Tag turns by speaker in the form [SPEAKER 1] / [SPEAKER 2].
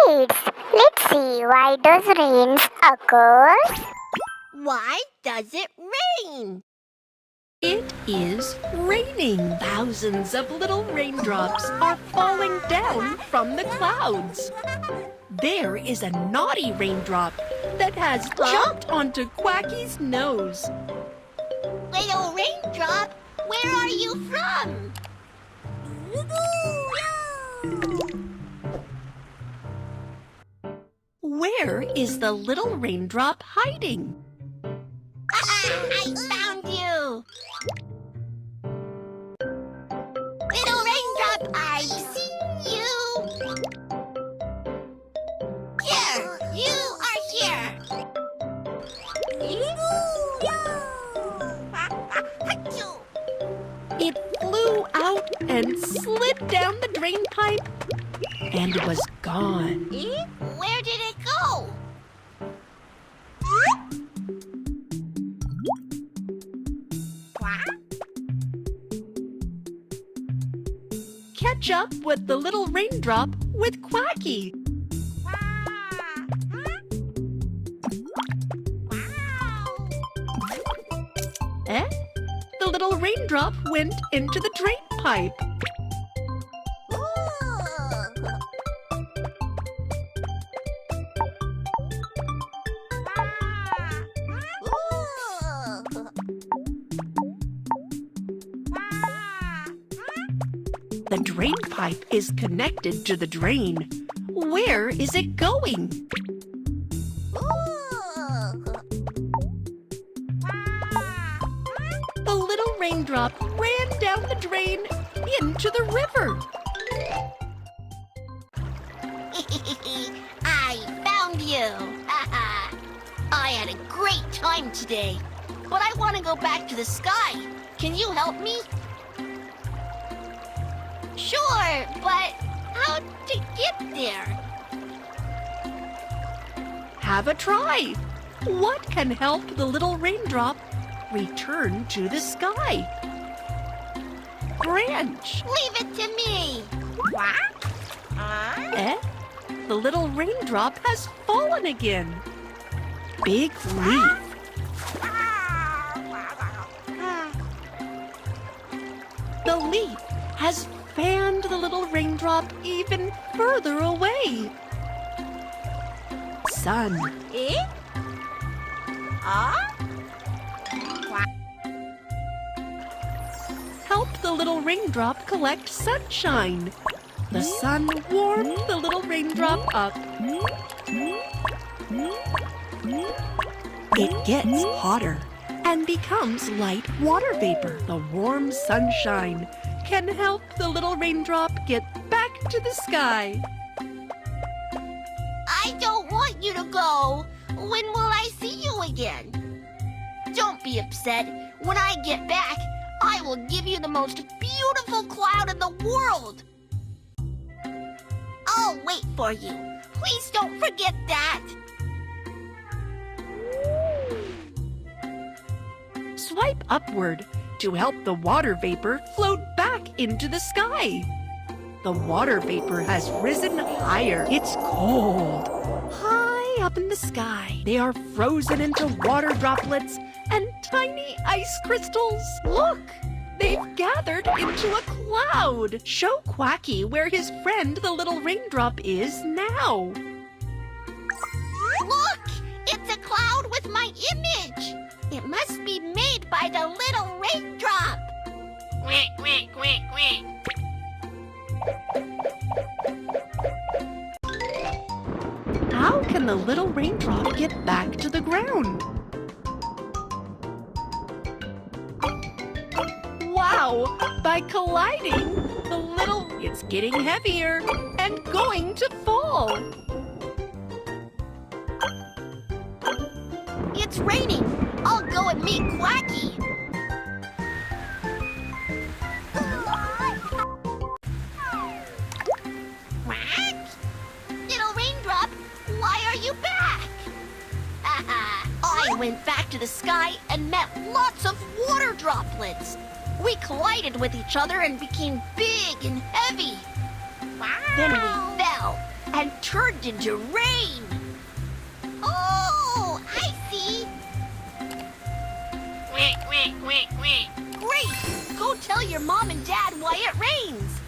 [SPEAKER 1] kids, let's see, why does rain occur?
[SPEAKER 2] Why does it rain?
[SPEAKER 3] It is raining. Thousands of little raindrops are falling down from the clouds. There is a naughty raindrop that has jumped onto Quacky's nose.
[SPEAKER 2] Little raindrop, where are you from?
[SPEAKER 3] Where is the little raindrop hiding?
[SPEAKER 2] I found you! Little raindrop, I've seen you! Here, you are here!
[SPEAKER 3] It flew out and slid down the drain pipe and was gone.
[SPEAKER 2] Where did it go?
[SPEAKER 3] Catch up with the little raindrop with Quacky. Eh? The little raindrop went into the drain pipe. The drain pipe is connected to the drain. Where is it going? The little raindrop ran down the drain into the river.
[SPEAKER 2] I found you! I had a great time today, but I want to go back to the sky. Can you help me? Sure, but how to get there?
[SPEAKER 3] Have a try. What can help the little raindrop return to the sky? Branch.
[SPEAKER 2] Leave it to me. What?
[SPEAKER 3] Eh? The little raindrop has fallen again. Big leaf. The leaf has fanned the little raindrop even further away. Sun.
[SPEAKER 2] Eh?
[SPEAKER 3] Help the little raindrop collect sunshine. The sun warmed the little raindrop up. It gets hotter and becomes light water vapor. The warm sunshine can help the little raindrop get back to the sky.
[SPEAKER 2] I don't want you to go. When will I see you again? Don't be upset. When I get back, I will give you the most beautiful cloud in the world. I'll wait for you. Please don't forget that.
[SPEAKER 3] Swipe upward to help the water vapor float back into the sky. The water vapor has risen higher. It's cold. High up in the sky, they are frozen into water droplets and tiny ice crystals. Look! They've gathered into a cloud. Show Quacky where his friend the little raindrop is now.
[SPEAKER 2] Look! It's a cloud with my image. It must be made by the little raindrop. Quack, quack, quack, quack.
[SPEAKER 3] How can the little raindrop get back to the ground? Wow! By colliding, it's getting heavier and going to fall.
[SPEAKER 2] It's raining. I'll go and meet Quacky. Quack? Little raindrop, why are you back? I went back to the sky and met lots of water droplets. We collided with each other and became big and heavy. Wow. Then we fell, and turned into rain. Oh, I see. Great! Go tell your mom and dad why it rains.